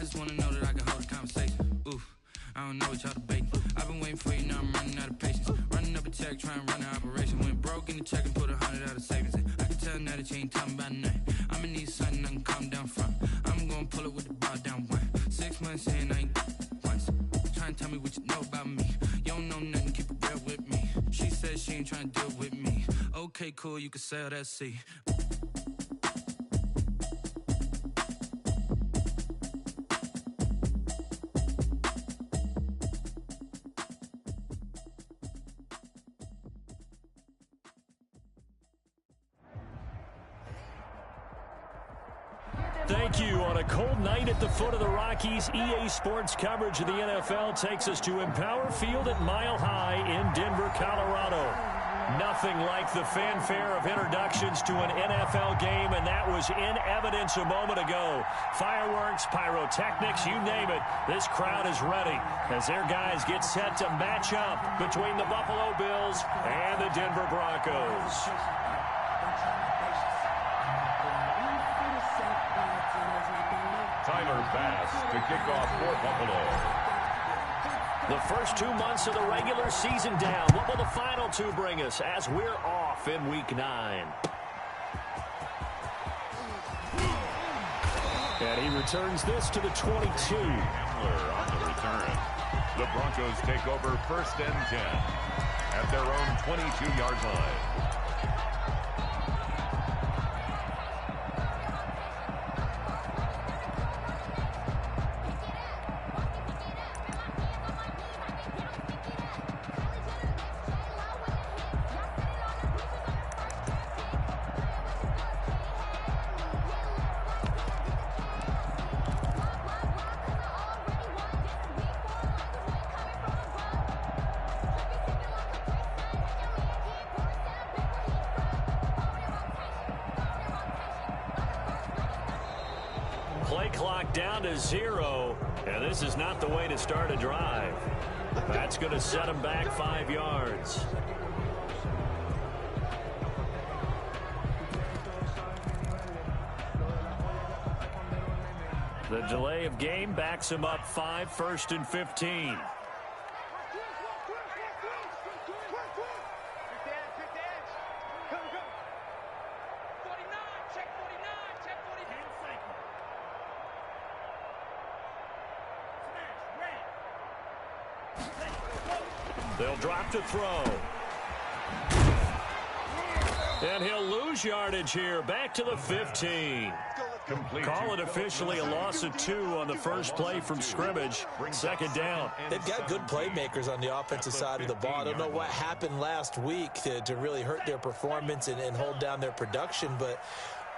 just wanna know that I can hold a conversation. Ooh, I don't know what y'all debating. I've been waiting for you, now I'm running out of patience. Running up a check, trying to run an operation. Went broke in the check and put 100 out of savings in. I can tell now that you ain't talking about nothing. I'ma need something I can calm down from. I'm gonna pull it with the bar down one. 6 months in, I ain't once. Trying to tell me what you know about me. You don't know nothing, keep it real with me. She said she ain't trying to deal with me. Okay, cool, you can sell that seat. Thank you. On a cold night at the foot of the Rockies, EA Sports coverage of the NFL takes us to Empower Field at Mile High in Denver, Colorado. Nothing like the fanfare of introductions to an NFL game, and that was in evidence a moment ago. Fireworks, pyrotechnics, you name it, this crowd is ready as their guys get set to match up between the Buffalo Bills and the Denver Broncos. Tyler Bass to kick off for Buffalo. The first 2 months of the regular season down. What will the final two bring us as we're off in Week 9? And he returns this to the 22. Hamler on the return. The Broncos take over 1st and 10 at their own 22-yard line. Play clock down to 0, and this is not the way to start a drive. That's going to set them back 5 yards. The delay of game backs him up 5, 1st and 15. They'll drop to throw. And he'll lose yardage here. Back to the 15. Call it officially a loss of 2 on the first play from scrimmage. 2nd down. They've got good playmakers on the offensive side of the ball. I don't know what happened last week to really hurt their performance and hold down their production, but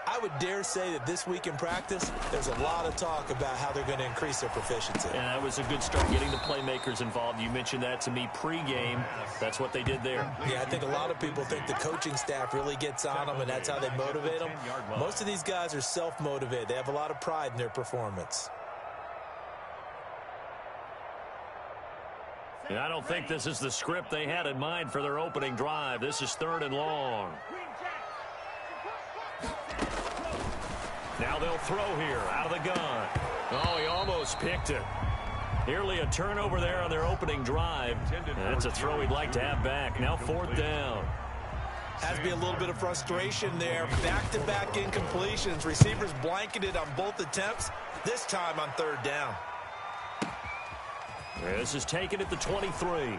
I would dare say that this week in practice, there's a lot of talk about how they're going to increase their proficiency. And that was a good start, getting the playmakers involved. You mentioned that to me pregame. That's what they did there. Yeah, I think a lot of people think the coaching staff really gets on them, and that's how they motivate them. Most of these guys are self-motivated. They have a lot of pride in their performance. And I don't think this is the script they had in mind for their opening drive. This is 3rd and long. Now they'll throw here out of the gun. Oh, he almost picked it. Nearly a turnover there on their opening drive. That's a throw he'd like to have back. Now 4th down. Has to be a little bit of frustration there. Back-to-back incompletions. Receivers blanketed on both attempts, this time on 3rd down. This is taken at the 23.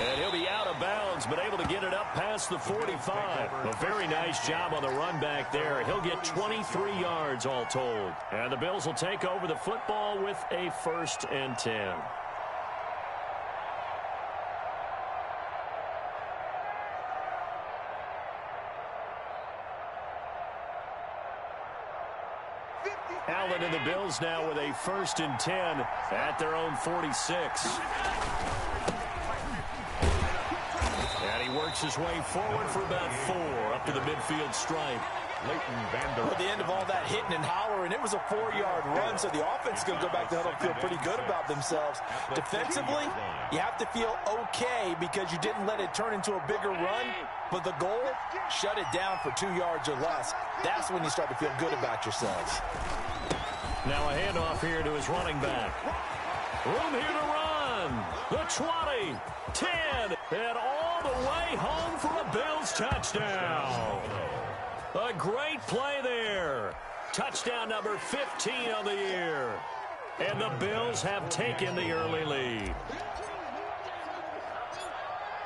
And he'll be out of bounds, but able to get it up past the 45. A very nice job on the run back there. He'll get 23 yards all told. And the Bills will take over the football with a 1st and 10. Allen and the Bills now with a 1st and 10 at their own 46. And he works his way forward for about 4 up to the midfield stripe. At the end of all that hitting and hollering, it was a 4-yard run, so the offense is going to go back to huddle and feel pretty good about themselves. Defensively, you have to feel okay because you didn't let it turn into a bigger run, but the goal, shut it down for 2 yards or less. That's when you start to feel good about yourselves. Now a handoff here to his running back. Room here to run. The 20, 10, and all the way home for a Bills touchdown. A great play there. Touchdown number 15 on the year. And the Bills have taken the early lead.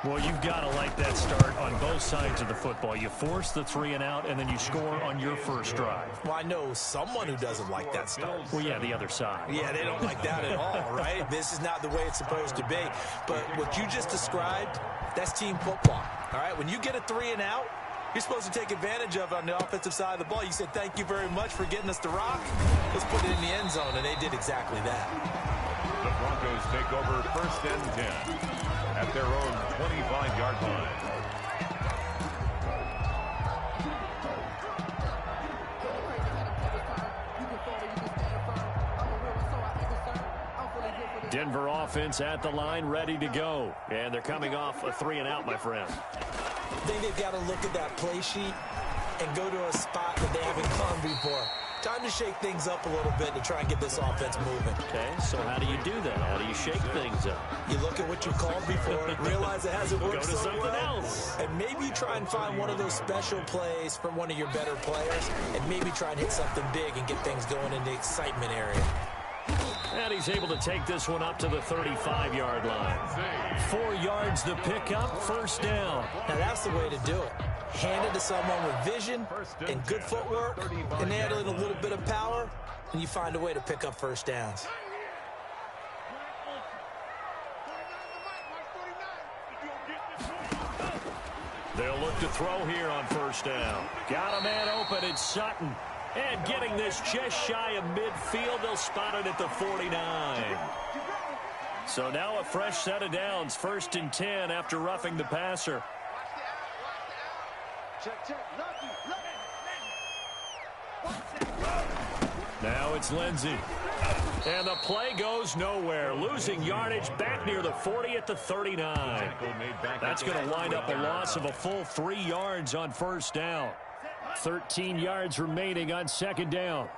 Well, you've got to like that start on both sides of the football. You force the 3 and out, and then you score on your first drive. Well, I know someone who doesn't like that start. Well, yeah, the other side. Yeah, they don't like that at all, right? This is not the way it's supposed to be. But what you just described, that's team football, all right? When you get a 3 and out, you're supposed to take advantage of it on the offensive side of the ball. You said, thank you very much for getting us the rock. Let's put it in the end zone, and they did exactly that. The Broncos take over 1st and 10 at their own 25-yard line. Denver offense at the line, ready to go. And they're coming off a 3 and out, my friend. I think they've got to look at that play sheet and go to a spot that they haven't gone before. Time to shake things up a little bit to try and get this offense moving. Okay, so how do you do that? How do you shake things up? You look at what you called before and realize it hasn't worked Go to so something well. else. And maybe you try and find one of those special plays from one of your better players and maybe try and hit something big and get things going in the excitement area. And he's able to take this one up to the 35-yard line. 4 yards to pick up, first down. Now that's the way to do it. Hand it to someone with vision and good footwork, and add in a little bit of power, and you find a way to pick up first downs. They'll look to throw here on first down. Got a man open, it's Sutton. And getting this just shy of midfield, they'll spot it at the 49. So now a fresh set of downs, 1st and 10 after roughing the passer. Now it's Lindsey. And the play goes nowhere. Losing yardage back near the 40 at the 39. That's going to wind up a loss of a full 3 yards on first down. 13 yards remaining on second down.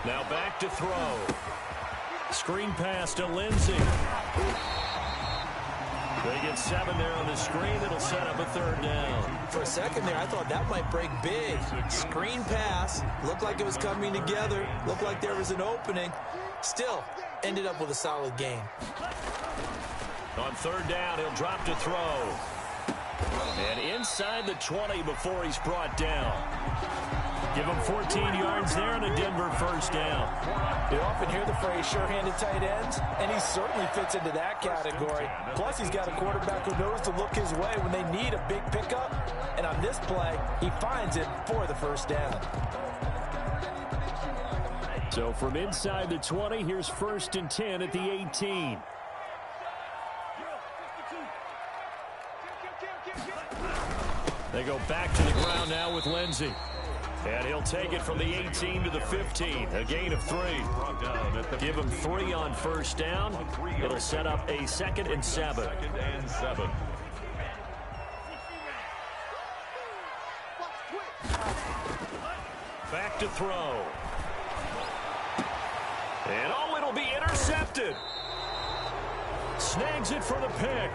Now back to throw. Screen pass to Lindsey. They get 7 there on the screen. It'll set up a 3rd down. For a second there, I thought that might break big. Screen pass. Looked like it was coming together. Looked like there was an opening. Still, ended up with a solid gain. On 3rd down, he'll drop to throw. And inside the 20 before he's brought down. Give him 14 yards there and a Denver first down. You often hear the phrase sure-handed tight ends, and he certainly fits into that category. Plus, he's got a quarterback who knows to look his way when they need a big pickup. And on this play, he finds it for the first down. So from inside the 20, here's 1st and 10 at the 18. They go back to the ground now with Lindsey. And he'll take it from the 18 to the 15. A gain of 3. Give him 3 on first down. It'll set up a 2nd and 7. Back to throw. And oh, it'll be intercepted. Snags it for the pick.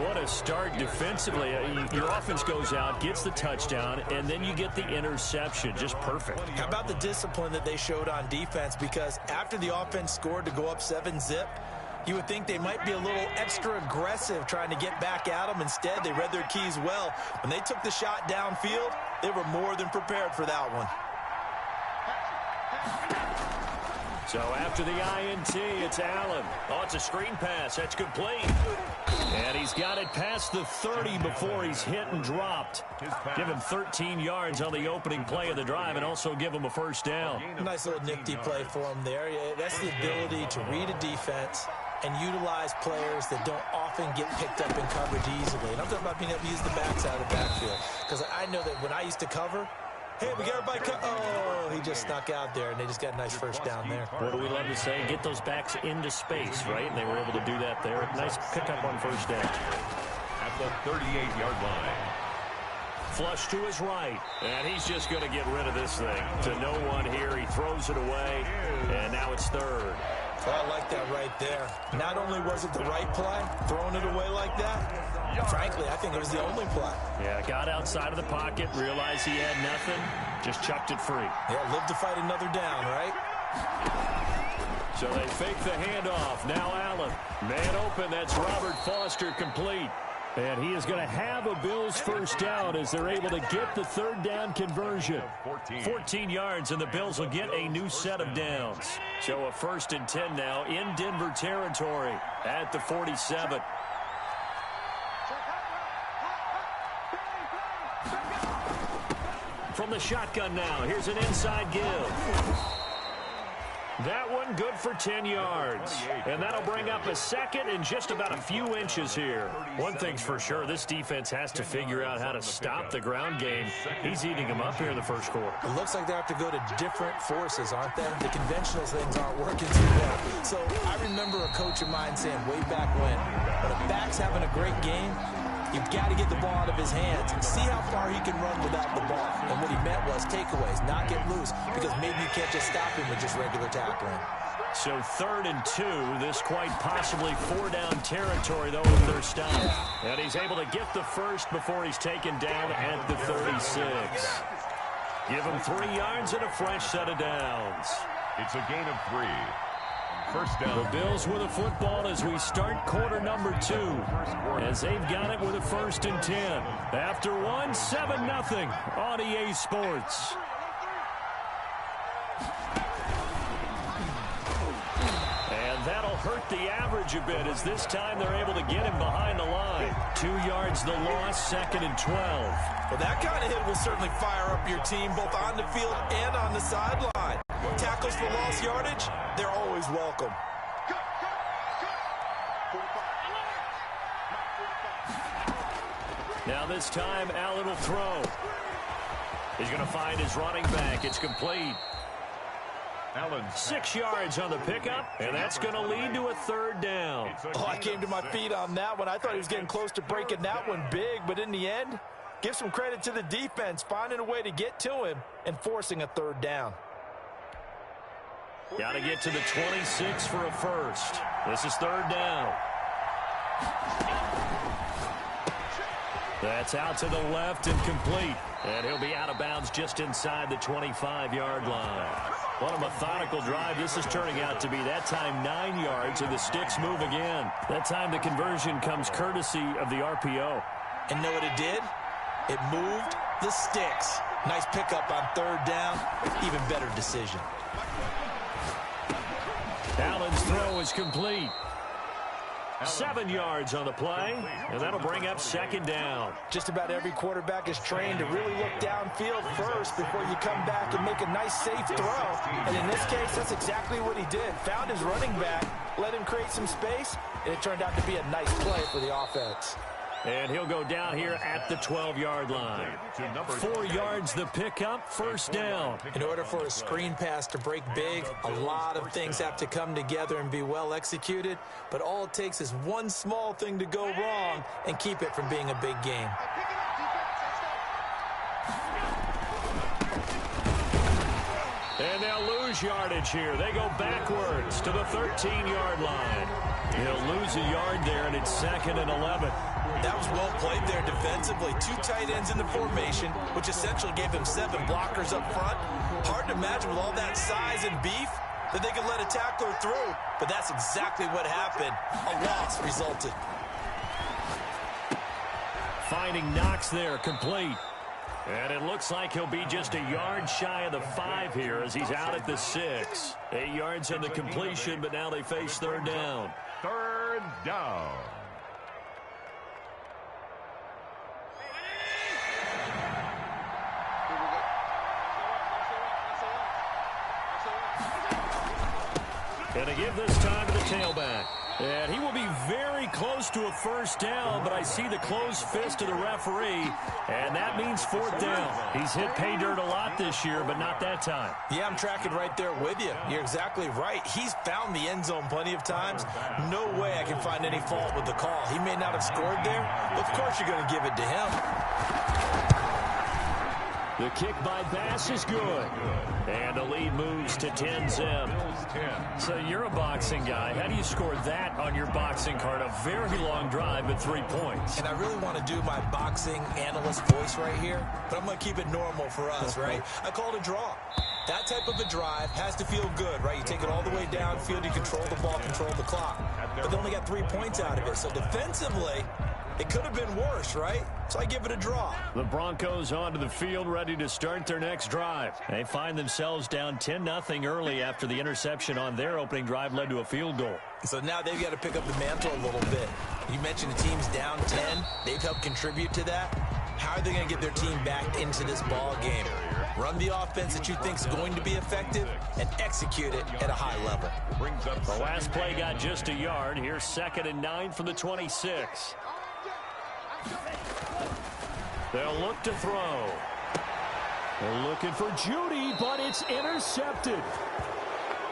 What a start defensively. Your offense goes out, gets the touchdown, and then you get the interception. Just perfect. How about the discipline that they showed on defense? Because after the offense scored to go up 7-zip, you would think they might be a little extra aggressive trying to get back at them. Instead, they read their keys well. When they took the shot downfield, they were more than prepared for that one. So after the INT, it's Allen. Oh, it's a screen pass. That's complete. And he's got it past the 30 before he's hit and dropped. Give him 13 yards on the opening play of the drive and also give him a first down. Nice little nifty play for him there. Yeah, that's the ability to read a defense and utilize players that don't often get picked up in coverage easily. And I'm talking about being able to use the backs out of the backfield. Because I know that when I used to cover, hey, we got everybody oh, he just snuck out there, and they just got a nice first down there. What do we love to say? Get those backs into space, right? And they were able to do that there. Nice pickup on first down. At the 38-yard line. Flush to his right, and he's just going to get rid of this thing. To no one here, he throws it away, and now it's third. Oh, I like that right there. Not only was it the right play, throwing it away like that, frankly, I think it was the only play. Yeah, got outside of the pocket, realized he had nothing, just chucked it free. Yeah, live to fight another down, right? So they fake the handoff. Now Allen. Man open, that's Robert Foster complete. And he is going to have a Bills first down as they're able to get the third down conversion. 14 yards, and the Bills will get a new set of downs. So a 1st and 10 now in Denver territory at the 47. From the shotgun now, here's an inside give. That one good for 10 yards. And that'll bring up a second and just about a few inches here. One thing's for sure, this defense has to figure out how to stop the ground game. He's eating them up here in the first quarter. It looks like they have to go to different forces, aren't they? The conventional things aren't working too well. So I remember a coach of mine saying way back when a back's having a great game, you've got to get the ball out of his hands. See how far he can run without the ball. And what he meant was takeaways, not get loose, because maybe you can't just stop him with just regular tackling. So 3rd and 2, this quite possibly 4-down territory, though, with their stop. And he's able to get the first before he's taken down at the 36. Give him 3 yards and a fresh set of downs. It's a gain of 3. First down. The Bills with a football as we start quarter number 2. As they've got it with a 1st and 10. After one, 7-0 on EA Sports. And that'll hurt the average a bit as this time they're able to get him behind the line. 2 yards the loss, 2nd and 12. Well, that kind of hit will certainly fire up your team both on the field and on the sideline. Tackles for lost yardage, they're always welcome. Now this time, Allen will throw. He's going to find his running back. It's complete. Allen. 6 yards on the pickup, and that's going to lead to a 3rd down. Oh, I came to my feet on that one. I thought he was getting close to breaking that one big, but in the end, give some credit to the defense, finding a way to get to him and forcing a 3rd down. Got to get to the 26 for a first. This is 3rd down. That's out to the left and complete. And he'll be out of bounds just inside the 25-yard line. What a methodical drive this is turning out to be. That time 9 yards, and the sticks move again. That time the conversion comes courtesy of the RPO. And know what it did? It moved the sticks. Nice pickup on 3rd down. Even better decision. Allen's throw is complete. 7 yards on the play, and that'll bring up 2nd down. Just about every quarterback is trained to really look downfield first before you come back and make a nice, safe throw. And in this case, that's exactly what he did. Found his running back, let him create some space, and it turned out to be a nice play for the offense. And he'll go down here at the 12-yard line. 4 yards the pickup, 1st down. In order for a screen pass to break big, a lot of things have to come together and be well executed. But all it takes is one small thing to go wrong and keep it from being a big game. And they'll lose yardage here. They go backwards to the 13-yard line. He'll lose a yard there, and it's 2nd and 11. That was well played there defensively. 2 tight ends in the formation, which essentially gave him 7 blockers up front. Hard to imagine with all that size and beef that they could let a tackler through. But that's exactly what happened. A loss resulted. Finding Knox there, complete. And it looks like he'll be just a yard shy of the 5 here as he's out at the 6. 8 yards on the completion, but now they face 3rd down. 3rd down. And to give this time to the tailback. And he will be very close to a first down, but I see the closed fist of the referee, and that means fourth down. He's hit pay dirt a lot this year, but not that time. Yeah, I'm tracking right there with you. You're exactly right. He's found the end zone plenty of times. No way I can find any fault with the call. He may not have scored there, but of course you're going to give it to him. The kick by Bass is good. And the lead moves to 10-zip. So you're a boxing guy. How do you score that on your boxing card? A very long drive at 3 points. And I really want to do my boxing analyst voice right here, but I'm going to keep it normal for us, right? I call it a draw. That type of a drive has to feel good, right? You take it all the way downfield, you control the ball, control the clock. But they only got 3 points out of it. So defensively, it could have been worse, right? So I give it a draw. The Broncos onto the field, ready to start their next drive. They find themselves down 10-0 early after the interception on their opening drive led to a field goal. So now they've got to pick up the mantle a little bit. You mentioned the team's down 10. They've helped contribute to that. How are they going to get their team back into this ball game? Run the offense that you think is going to be effective and execute it at a high level. The last play got just a yard. Here's 2nd and 9 from the 26. They'll look to throw. They're looking for Judy, but it's intercepted.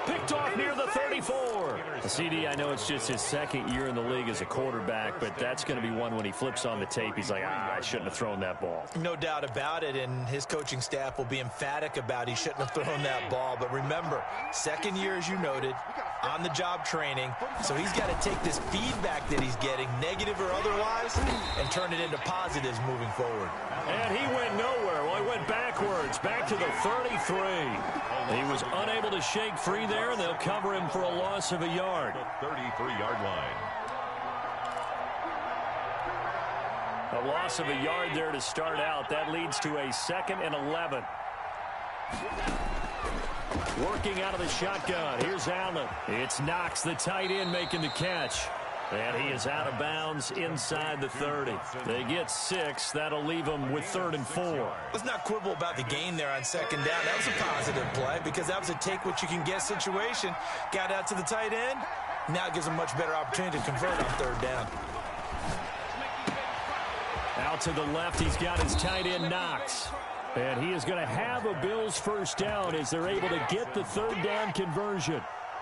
Picked off near the 34. CD, I know it's just his second year in the league as a quarterback, but that's going to be one when he flips on the tape. He's like, I shouldn't have thrown that ball. No doubt about it, and his coaching staff will be emphatic about he shouldn't have thrown that ball. But remember, second year, as you noted, on-the-job training, so he's got to take this feedback that he's getting, negative or otherwise, and turn it into positives moving forward. And he went nowhere. Well, he went backwards, back to the 33. He was unable to shake free there, and they'll cover him for a loss of a yard. 33-yard line. A loss of a yard there to start out. That leads to a 2nd and 11. Working out of the shotgun. Here's Allen. It's Knox, the tight end, making the catch. And he is out of bounds inside the 30. They get 6. That'll leave them with 3rd and 4. Let's not quibble about the gain there on 2nd down. That was a positive play because that was a take-what-you-can-get situation. Got out to the tight end. Now it gives them a much better opportunity to convert on 3rd down. Out to the left, he's got his tight end, Knox. And he is going to have a Bills first down as they're able to get the 3rd down conversion.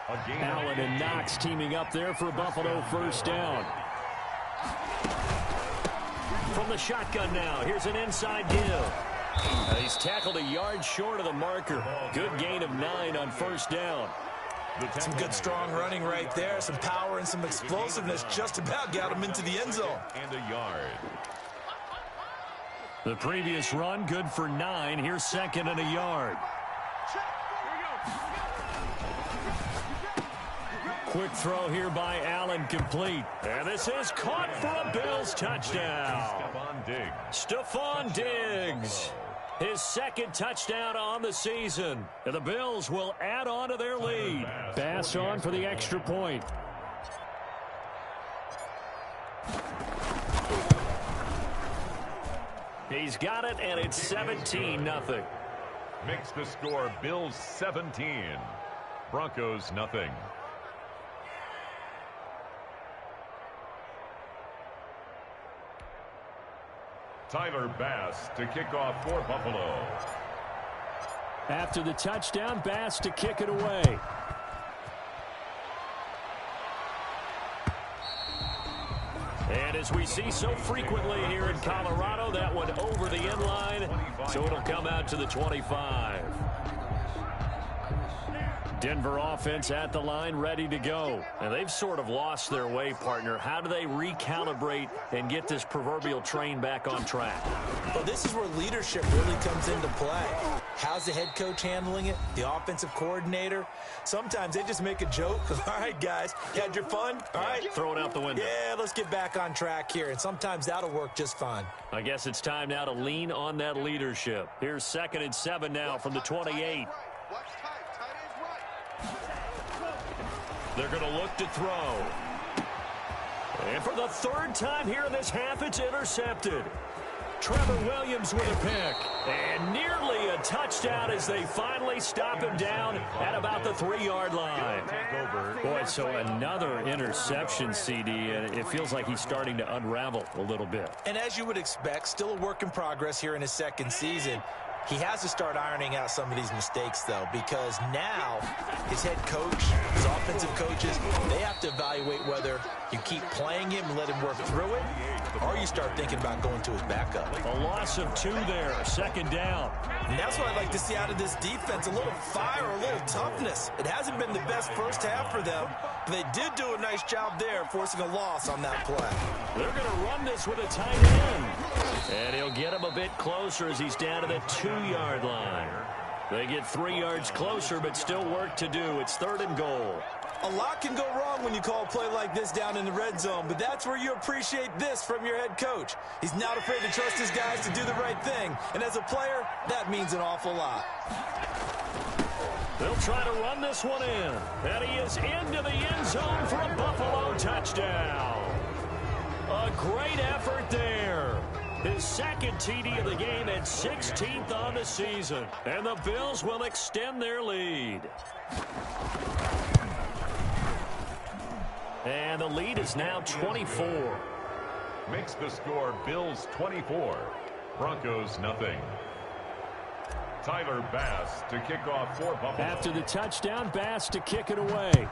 Allen and Knox teaming up there for Buffalo first down. From the shotgun now, here's an inside give. He's tackled a yard short of the marker. Good gain of 9 on first down. Some good strong running right there. Some power and some explosiveness just about got him into the end zone. And a yard. The previous run good for 9. Here's 2nd and a yard. Quick throw here by Allen, complete. And this is caught for a Bills touchdown. Stephon Diggs. His 2nd touchdown on the season. And the Bills will add on to their lead. Bass on for the extra point. He's got it, and it's 17-0. Makes the score Bills 17. Broncos nothing. Tyler Bass to kick off for Buffalo. After the touchdown, Bass to kick it away. And as we see so frequently here in Colorado, that one over the end line, so it'll come out to the 25. Denver offense at the line, ready to go. And they've sort of lost their way, partner. How do they recalibrate and get this proverbial train back on track? Well, this is where leadership really comes into play. How's the head coach handling it? The offensive coordinator? Sometimes they just make a joke. All right, guys, you had your fun? All right. Throw it out the window. Yeah, let's get back on track here. And sometimes that'll work just fine. I guess it's time now to lean on that leadership. Here's 2nd and 7 now from the 28. They're going to look to throw. And for the 3rd time here in this half, it's intercepted. Trevor Williams with a pick. And nearly a touchdown as they finally stop him down at about the 3-yard line. Boy, so another interception, CD, and it feels like he's starting to unravel a little bit. And as you would expect, still a work in progress here in his second season. He has to start ironing out some of these mistakes, though, because now his head coach, his offensive coaches, they have to evaluate whether you keep playing him and let him work through it, or you start thinking about going to his backup. A loss of 2 there, 2nd down. And that's what I'd like to see out of this defense, a little fire, a little toughness. It hasn't been the best first half for them, but they did do a nice job there forcing a loss on that play. They're going to run this with a tight end. And he'll get him a bit closer as he's down to the 2-yard line. They get 3 yards closer, but still work to do. It's 3rd and goal. A lot can go wrong when you call a play like this down in the red zone, but that's where you appreciate this from your head coach. He's not afraid to trust his guys to do the right thing, and as a player, that means an awful lot. They'll try to run this one in, and he is into the end zone for a Buffalo touchdown. A great effort there. His 2nd TD of the game and 16th on the season. And the Bills will extend their lead. And the lead is now 24. Makes the score Bills 24, Broncos nothing. Tyler Bass to kick off for Buffalo. After the touchdown, Bass to kick it away.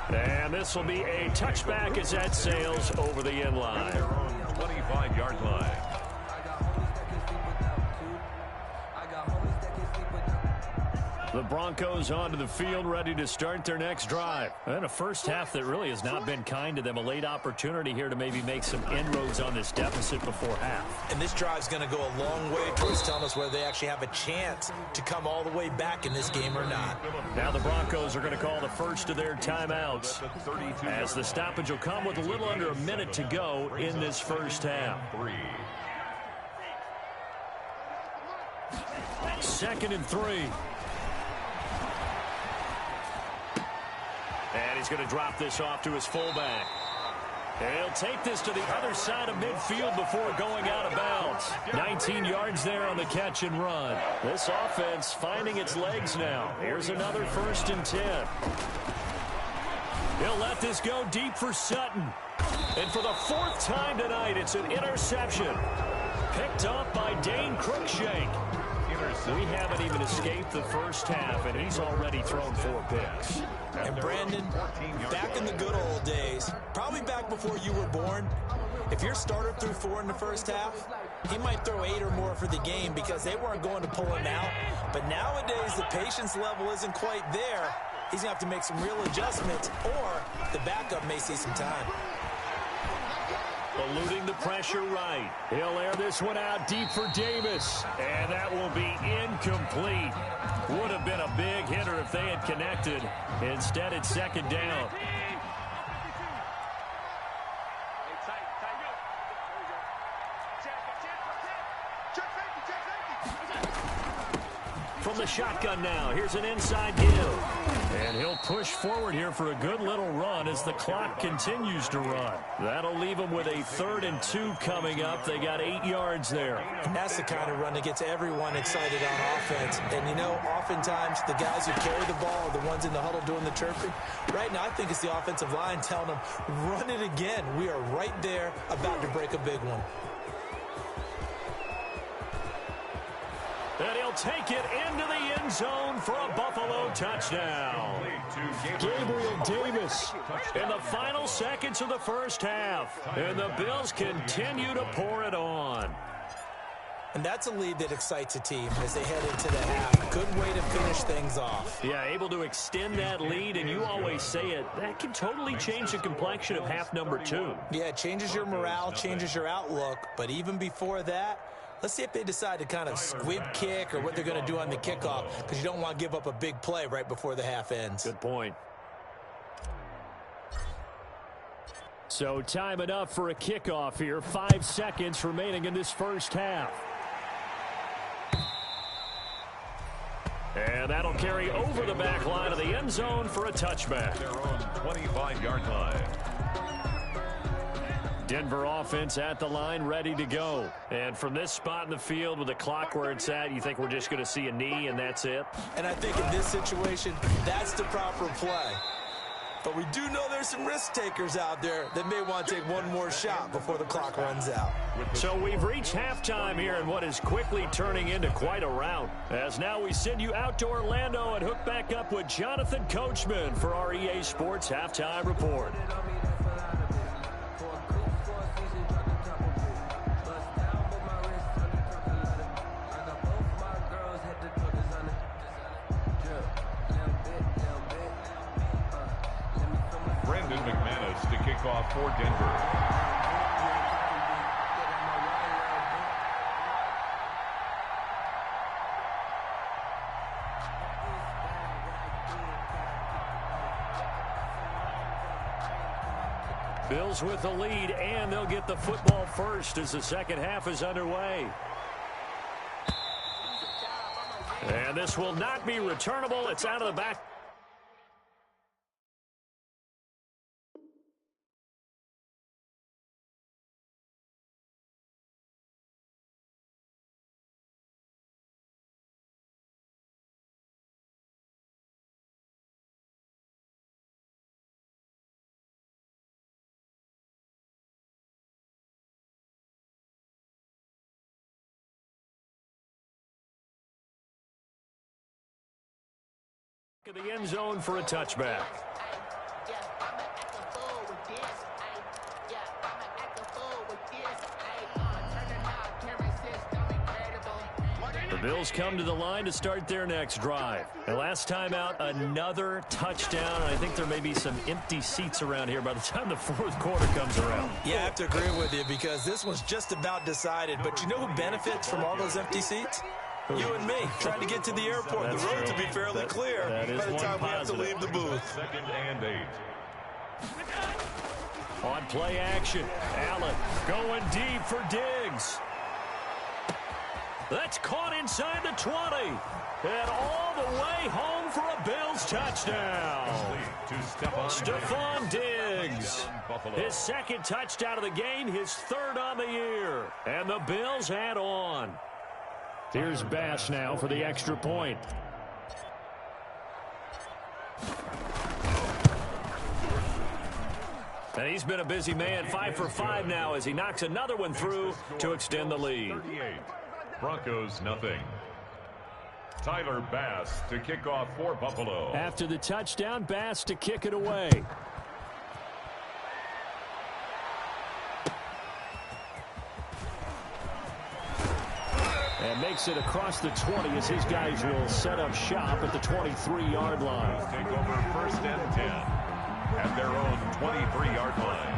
And this will be a touchback as that sails over the end line. Their own 25-yard line. The Broncos onto the field, ready to start their next drive. And a first half that really has not been kind to them. A late opportunity here to maybe make some inroads on this deficit before half. And this drive's going to go a long way towards telling us whether they actually have a chance to come all the way back in this game or not. Now the Broncos are going to call the first of their timeouts, as the stoppage will come with a little under a minute to go in this first half. 2nd and 3. And he's going to drop this off to his fullback. And he'll take this to the other side of midfield before going out of bounds. 19 yards there on the catch and run. This offense finding its legs now. Here's another 1st and 10. He'll let this go deep for Sutton. And for the 4th time tonight, it's an interception. Picked up by Dane Cruikshank. We haven't even escaped the first half, and he's already thrown 4 picks. And Brandon, back in the good old days, probably back before you were born, if your starter threw 4 in the first half, he might throw 8 or more for the game because they weren't going to pull him out. But nowadays, the patience level isn't quite there. He's going to have to make some real adjustments, or the backup may see some time. Eluding the pressure right. He'll air this one out deep for Davis. And that will be incomplete. Would have been a big hitter if they had connected. Instead, it's 2nd down. From the shotgun now, here's an inside give. And he'll push forward here for a good little run as the clock continues to run. That'll leave him with a 3rd and 2 coming up. They got 8 yards there. And that's the kind of run that gets everyone excited on offense. And, you know, oftentimes the guys who carry the ball are the ones in the huddle doing the chirping. Right now, I think it's the offensive line telling them, run it again. We are right there about to break a big one. And he'll take it into the end zone for a Buffalo touchdown. Gabriel Davis in the final seconds of the first half. And the Bills continue to pour it on. And that's a lead that excites a team as they head into the half. Good way to finish things off. Yeah, able to extend that lead, and you always say it, that can totally change the complexion of half number 2. Yeah, it changes your morale, changes your outlook. But even before that, let's see if they decide to kind of squib kick or what they're going to do on the kickoff, because you don't want to give up a big play right before the half ends. Good point. So time enough for a kickoff here. 5 seconds remaining in this first half. And that'll carry over the back line of the end zone for a touchback. Their own 25-yard line. Denver offense at the line, ready to go. And from this spot in the field with the clock where it's at, you think we're just going to see a knee and that's it? And I think in this situation, that's the proper play. But we do know there's some risk takers out there that may want to take one more shot before the clock runs out. So we've reached halftime here in what is quickly turning into quite a rout. As now we send you out to Orlando and hook back up with Jonathan Coachman for our EA Sports Halftime Report. Off for Denver. Bills with the lead, and they'll get the football first as the second half is underway. And this will not be returnable. It's out of the back. To the end zone for a touchback. The Bills come to the line to start their next drive. And last time out, another touchdown. I think there may be some empty seats around here by the time the fourth quarter comes around. Yeah, I have to agree with you because this one's just about decided. But you know who benefits from all those empty seats? You and me, trying to get to the airport. That's the road true. to be fairly clear by the time we have to positive. leave the booth. 2nd and 8. On play action, Allen going deep for Diggs. That's caught inside the 20. And all the way home for a Bills touchdown. Stephon Diggs. His second touchdown of the game, his third on the year. And the Bills add on. Here's Bass now for the extra point. And he's been a busy man, 5 for 5 now as he knocks another one through to extend the lead. 38. Broncos nothing. Tyler Bass to kick off for Buffalo. After the touchdown, Bass to kick it away. And makes it across the 20 as his guys will set up shop at the 23-yard line. Take over 1st and 10 at their own 23-yard line.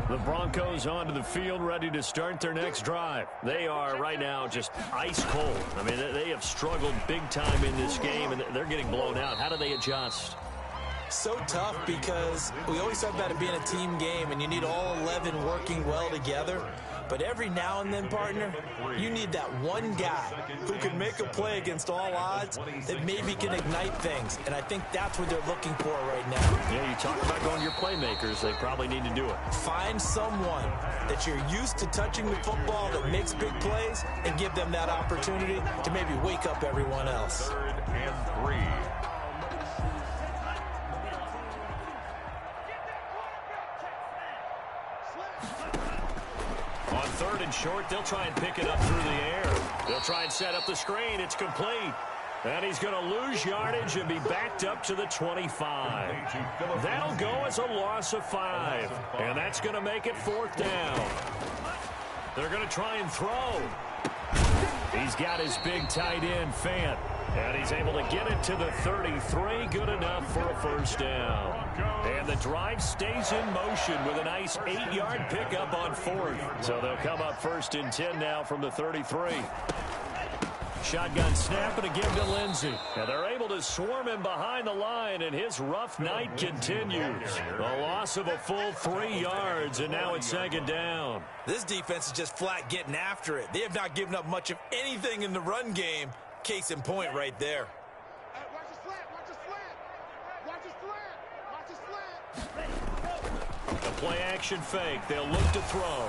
The Broncos onto the field, ready to start their next drive. They are right now just ice cold. I mean, they have struggled big time in this game, and they're getting blown out. How do they adjust? So tough because we always talk about it being a team game, and you need all 11 working well together. But every now and then, partner, you need that one guy who can make a play against all odds that maybe can ignite things. And I think that's what they're looking for right now. Yeah, you talk about going to your playmakers. They probably need to do it. Find someone that you're used to touching the football that makes big plays and give them that opportunity to maybe wake up everyone else. 3rd and 3. On 3rd and short, they'll try and pick it up through the air. They'll try and set up the screen. It's complete. And he's going to lose yardage and be backed up to the 25. That'll go as a loss of 5. And that's going to make it 4th down. They're going to try and throw. He's got his big tight end, Fant. And he's able to get it to the 33. Good enough for a 1st down. And the drive stays in motion with a nice 8-yard pickup on 4th. So they'll come up 1st and 10 now from the 33. Shotgun snap and a give to Lindsey. And they're able to swarm him behind the line, and his rough night continues. A loss of a full 3 yards, and now it's second down. This defense is just flat getting after it. They have not given up much of anything in the run game. Case in point right there. Watch the slant, watch the slant. Watch the slant, watch the slant. The play-action fake. They'll look to throw.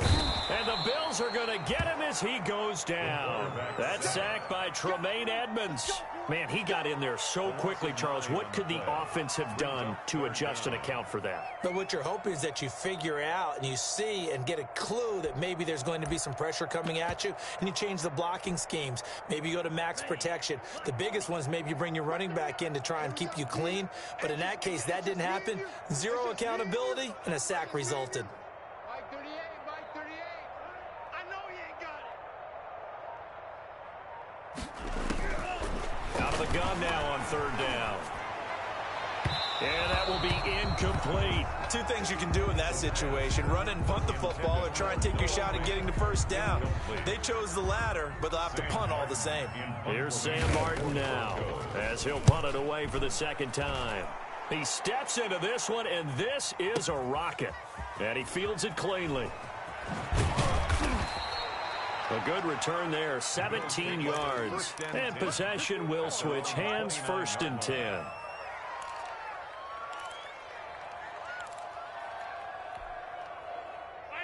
And the Bills are going to get him as he goes down. That sack by Tremaine Edmonds. Man, he got in there so quickly, Charles. What could the offense have done to adjust and account for that? But what you're hoping is that you figure out and you see and get a clue that maybe there's going to be some pressure coming at you, and you change the blocking schemes. Maybe you go to max protection. The biggest one is maybe you bring your running back in to try and keep you clean. But in that case, that didn't happen. Zero accountability, and a sack resulted. Mike 38, Mike 38. I know he ain't got it. Out of the gun now on third down. And that will be incomplete. Two things you can do in that situation: run and punt the football, or try and take your shot at getting the first down. They chose the latter, but they'll have to punt all the same. Here's Sam Martin now, as he'll punt it away for the second time. He steps into this one, and this is a rocket. And he fields it cleanly. A good return there, 17 yards. And possession will switch hands, 1st and 10.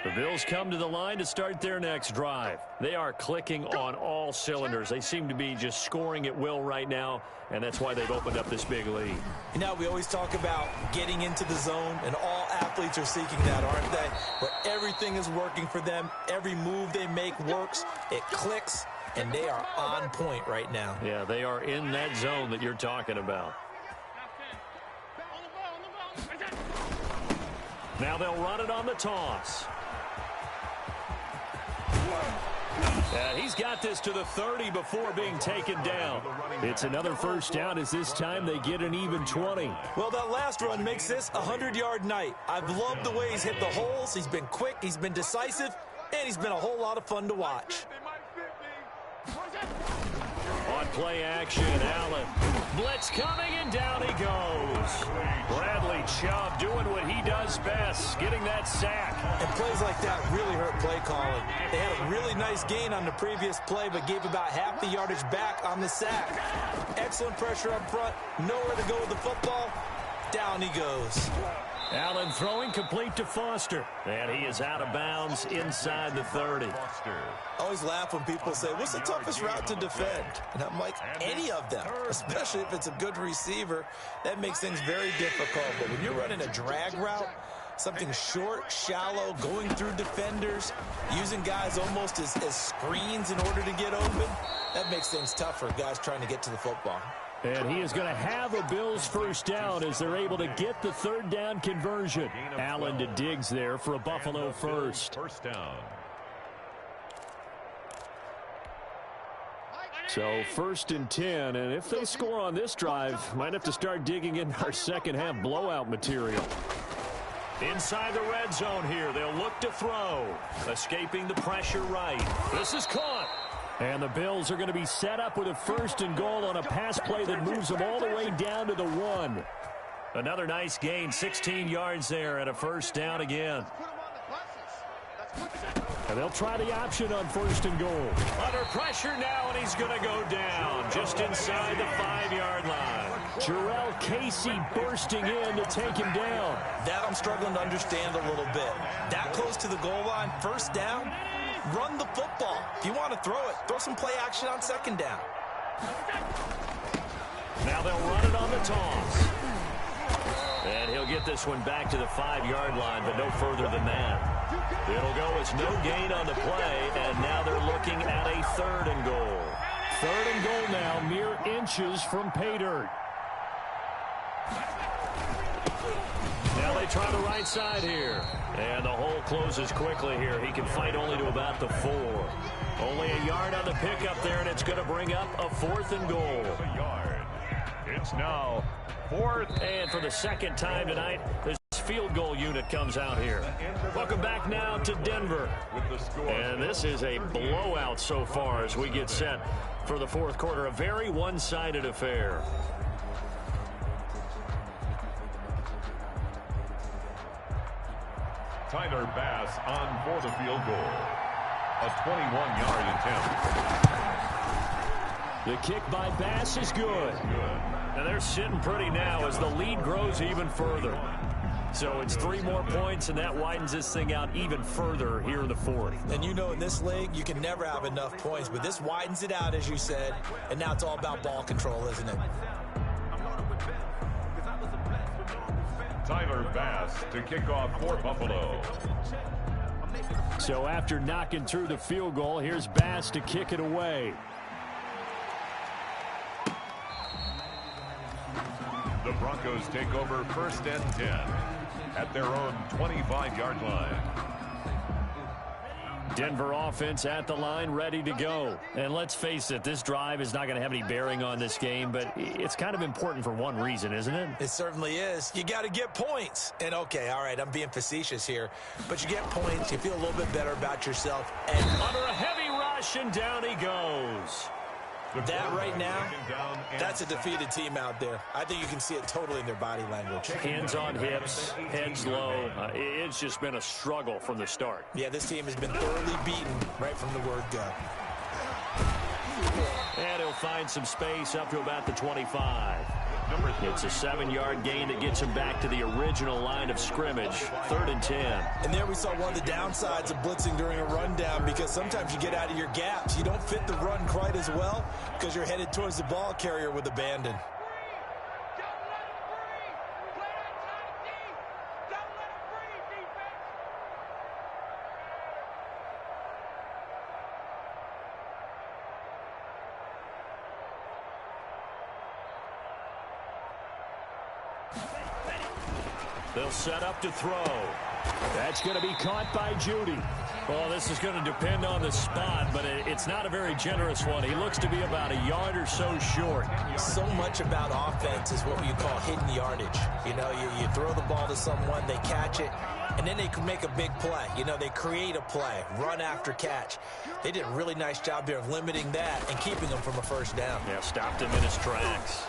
The Bills come to the line to start their next drive. They are clicking on all cylinders. They seem to be just scoring at will right now, and that's why they've opened up this big lead. You know, we always talk about getting into the zone, and all athletes are seeking that, aren't they? Where everything is working for them. Every move they make works. It clicks, and they are on point right now. Yeah, they are in that zone that you're talking about. Now they'll run it on the toss. He's got this to the 30 before being taken down. It's another first down, as this time they get an even 20. Well, that last run makes this a 100-yard night. I've loved the way he's hit the holes. He's been quick, he's been decisive, and he's been a whole lot of fun to watch. On play action, Allen. Blitz coming, and down he goes. Bradley Chubb doing what he does best, getting that sack. And plays like that really hurt play calling. They had a really nice gain on the previous play, but gave about half the yardage back on the sack. Excellent pressure up front, nowhere to go with the football. Down he goes. Allen throwing complete to Foster. And he is out of bounds inside the 30. I always laugh when people say, what's the toughest route to defend? And I'm like, any of them, especially if it's a good receiver. That makes things very difficult. But when you're running a drag route, something short, shallow, going through defenders, using guys almost as screens in order to get open, that makes things tough for guys trying to get to the football. And he is going to have a Bills first down as they're able to get the third down conversion. Allen to Diggs there for a Buffalo first. First down. So 1st and 10, and if they score on this drive, might have to start digging in our second half blowout material. Inside the red zone here, they'll look to throw. Escaping the pressure right. This is caught. And the Bills are going to be set up with a 1st and goal on a pass play that moves them all the way down to the 1. Another nice gain, 16 yards there, and a first down again. And they'll try the option on 1st and goal. Under pressure now, and he's going to go down just inside the 5-yard line. Jarrell Casey bursting in to take him down. That I'm struggling to understand a little bit. That close to the goal line, first down, run the football. If you want to throw it, throw some play action on 2nd down. Now they'll run it on the toss. And he'll get this one back to the 5-yard line, but no further than that. It'll go as no gain on the play, and now they're looking at a 3rd and goal. 3rd and goal now, mere inches from pay dirt. Now they try the right side here. And the hole closes quickly here. He can fight only to about the 4. Only a yard on the pickup there, and it's going to bring up a 4th and goal. A yard. It's now 4th. And for the second time tonight, this field goal unit comes out here. Welcome back now to Denver. And this is a blowout so far as we get set for the fourth quarter. A very one-sided affair. Tyler Bass on for the field goal. A 21-yard attempt. The kick by Bass is good. And they're sitting pretty now as the lead grows even further. So it's 3 more points, and that widens this thing out even further here in the fourth. And you know, in this league, you can never have enough points, but this widens it out, as you said, and now it's all about ball control, isn't it? Tyler Bass to kick off for Buffalo. So after knocking through the field goal, here's Bass to kick it away. The Broncos take over 1st and 10 at their own 25-yard line. Denver offense at the line, ready to go. And let's face it, this drive is not going to have any bearing on this game, but it's kind of important for one reason, isn't it? It certainly is. You got to get points. And, okay, all right, I'm being facetious here, but you get points, you feel a little bit better about yourself. And under a heavy rush, and down he goes. That right now, that's a defeated team out there. I think you can see it totally in their body language. Hands on hips, heads low. It's just been a struggle from the start. Yeah, this team has been thoroughly beaten right from the word go. And he'll find some space up to about the 25. It's a 7-yard gain that gets him back to the original line of scrimmage. 3rd and 10. And there we saw one of the downsides of blitzing during a rundown, because sometimes you get out of your gaps. You don't fit the run quite as well because you're headed towards the ball carrier with abandon. They'll set up to throw. That's going to be caught by Judy. Well, this is going to depend on the spot, but it's not a very generous one. He looks to be about a yard or so short. So much about offense is what you call hidden yardage. You know, you throw the ball to someone, they catch it, and then they can make a big play. You know, they create a play, run after catch. They did a really nice job there of limiting that and keeping them from a first down. Yeah, stopped him in his tracks.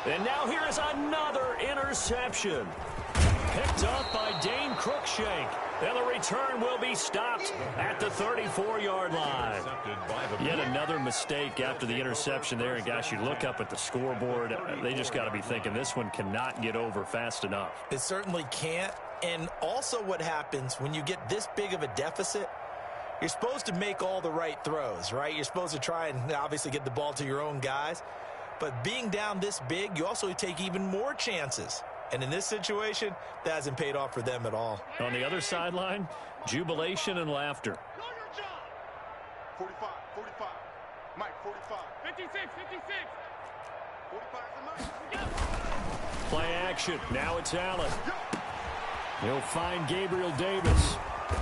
And now here is another interception. Picked up by Dane Cruikshank. And the return will be stopped at the 34-yard line. Yet another mistake after the interception there. And, gosh, you look up at the scoreboard. They just got to be thinking this one cannot get over fast enough. It certainly can't. And also what happens when you get this big of a deficit, you're supposed to make all the right throws, right? You're supposed to try and obviously get the ball to your own guys. But being down this big, you also take even more chances. And in this situation, that hasn't paid off for them at all. On the other sideline, jubilation and laughter. 45, 45. Mike, 45. 56, 56. 45 is Mike. Play action. Now it's Allen. He'll find Gabriel Davis.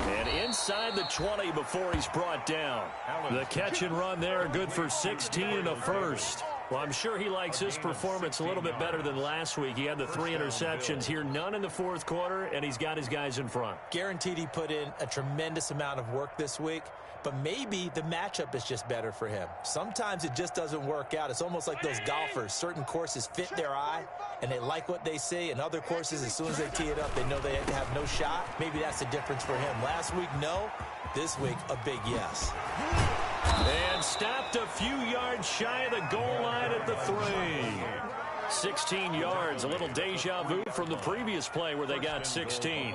And inside the 20 before he's brought down. The catch and run there, good for 16 and a first. Well, I'm sure he likes his performance a little bit better than last week. He had the 3 interceptions here, none in the fourth quarter, and he's got his guys in front. Guaranteed he put in a tremendous amount of work this week, but maybe the matchup is just better for him. Sometimes it just doesn't work out. It's almost like those golfers. Certain courses fit their eye, and they like what they see, and other courses, as soon as they tee it up, they know they have no shot. Maybe that's the difference for him. Last week, no. This week, a big yes. And stopped a few yards shy of the goal line at the 3. 16 yards, a little deja vu from the previous play where they got 16.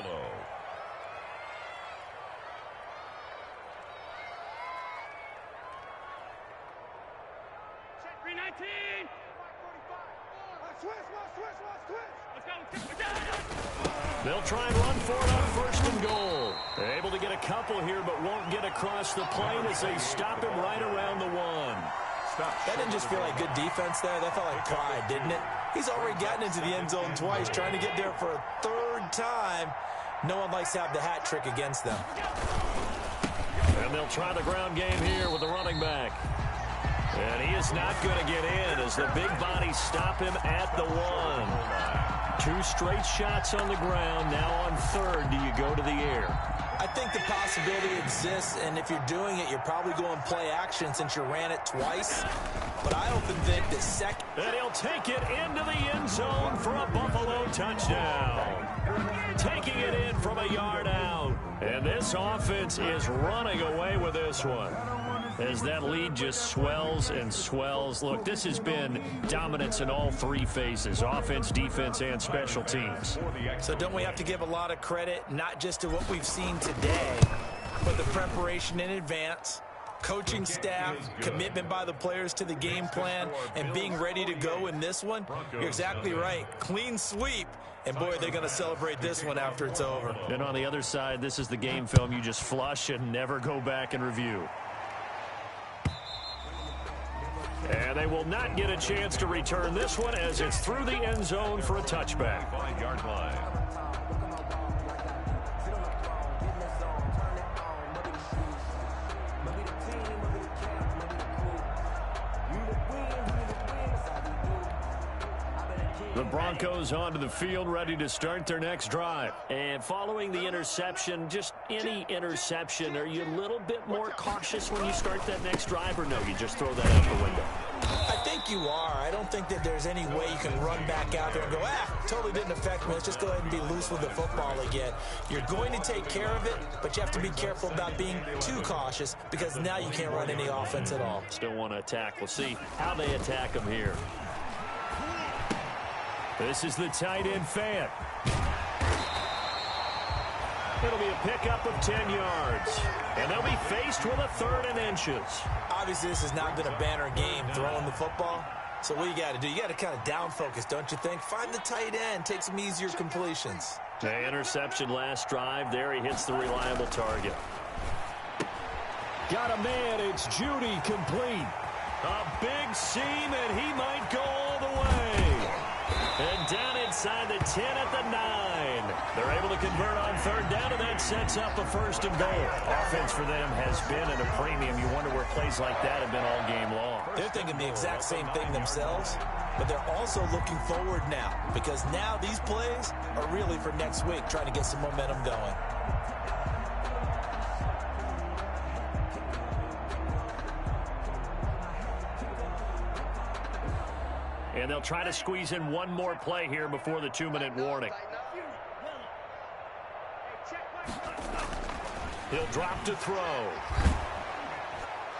They'll try and run for it on 1st and goal. They're able to get a couple here, but won't get across the plane as they stop him right around the 1. That didn't just feel like good defense there. That felt like pride, didn't it? He's already gotten into the end zone twice, trying to get there for a 3rd time. No one likes to have the hat trick against them. And they'll try the ground game here with the running back. And he is not going to get in as the big bodies stop him at the 1. 2 straight shots on the ground. Now on third, do you go to the air? I think the possibility exists, and if you're doing it, you're probably going play action since you ran it twice. But I often think that second... And he'll take it into the end zone for a Buffalo touchdown. Taking it in from a yard out. And this offense is running away with this one, as that lead just swells and swells. Look, this has been dominance in all 3 phases, offense, defense, and special teams. So don't we have to give a lot of credit, not just to what we've seen today, but the preparation in advance, coaching staff, commitment by the players to the game plan, and being ready to go in this one? You're exactly right. Clean sweep. And, boy, they're going to celebrate this one after it's over. And on the other side, this is the game film you just flush and never go back and review. And they will not get a chance to return this one as it's through the end zone for a touchback. 5-yard line. The Broncos onto the field, ready to start their next drive. And following the interception, just any interception, are you a little bit more cautious when you start that next drive, or no, you just throw that out the window? I think you are. I don't think that there's any way you can run back out there and go, totally didn't affect me. Let's just go ahead and be loose with the football again. You're going to take care of it, but you have to be careful about being too cautious because now you can't run any offense at all. Still want to attack. We'll see how they attack them here. This is the tight end Fant. It'll be a pickup of 10 yards. And they'll be faced with a 3rd and inches. Obviously, this has not been a banner game throwing the football. So what you got to do, you got to kind of down focus, don't you think? Find the tight end, take some easier completions. The interception last drive. There he hits the reliable target. Got a man. It's Judy complete. A big seam, and he might go all the way. And down inside the 10 at the 9. They're able to convert on 3rd down, and that sets up a 1st and goal. Offense for them has been at a premium. You wonder where plays like that have been all game long. They're thinking the exact same thing themselves, but they're also looking forward now because now these plays are really for next week, trying to get some momentum going. And they'll try to squeeze in one more play here before the 2-minute warning. He'll drop to throw.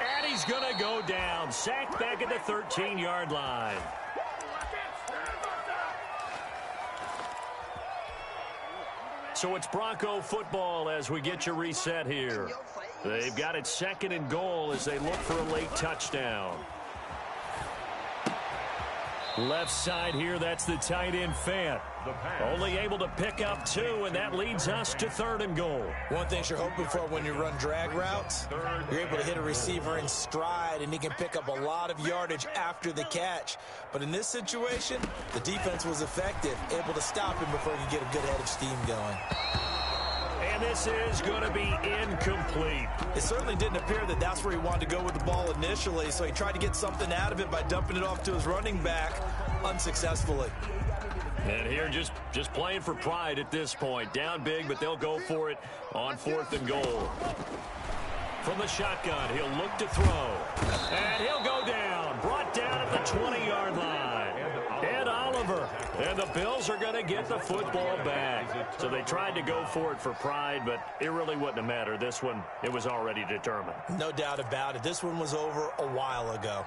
And he's going to go down. Sacked back at the 13-yard line. So it's Bronco football as we get you reset here. They've got it 2nd and goal as they look for a late touchdown. Left side here, that's the tight end Fant. Only able to pick up 2, and that leads us to 3rd and goal. One thing you're hoping for when you run drag routes, you're able to hit a receiver in stride, and he can pick up a lot of yardage after the catch. But in this situation, the defense was effective, able to stop him before he could get a good head of steam going. And this is going to be incomplete. It certainly didn't appear that that's where he wanted to go with the ball initially, so he tried to get something out of it by dumping it off to his running back unsuccessfully. And here just playing for pride at this point. Down big, but they'll go for it on 4th and goal. From the shotgun, he'll look to throw. And he'll go down. Brought down at the 20-yard line. And Oliver. And the Bills are going to get the football back. So they tried to go for it for pride, but it really wouldn't have mattered. This one, it was already determined. No doubt about it. This one was over a while ago.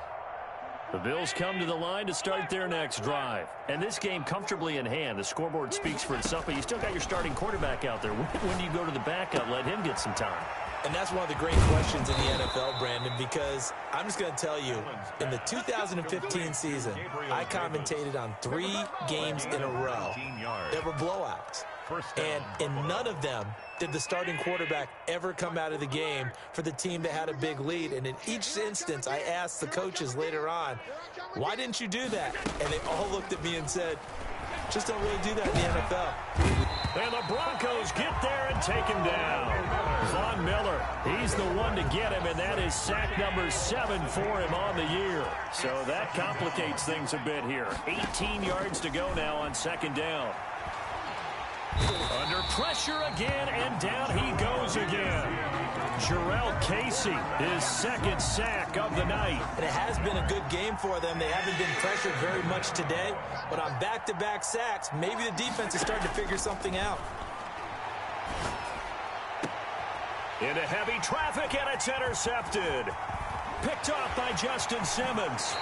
The Bills come to the line to start their next drive. And this game comfortably in hand. The scoreboard speaks for itself, but you still got your starting quarterback out there. When do you go to the backup, let him get some time? And that's one of the great questions in the NFL, Brandon, because I'm just going to tell you, in the 2015 season, I commentated on 3 games in a row. There were blowouts. And in none of them did the starting quarterback ever come out of the game for the team that had a big lead. And in each instance, I asked the coaches later on, why didn't you do that? And they all looked at me and said, just don't really do that in the NFL. And the Broncos get there and take him down. Von Von Miller. He's the one to get him, and that is sack number 7 for him on the year. So that complicates things a bit here. 18 yards to go now on second down. Under pressure again, and down he goes again. Jarrell Casey, his second sack of the night. And it has been a good game for them. They haven't been pressured very much today, but on back-to-back sacks, maybe the defense is starting to figure something out. Into heavy traffic, and it's intercepted. Picked off by Justin Simmons.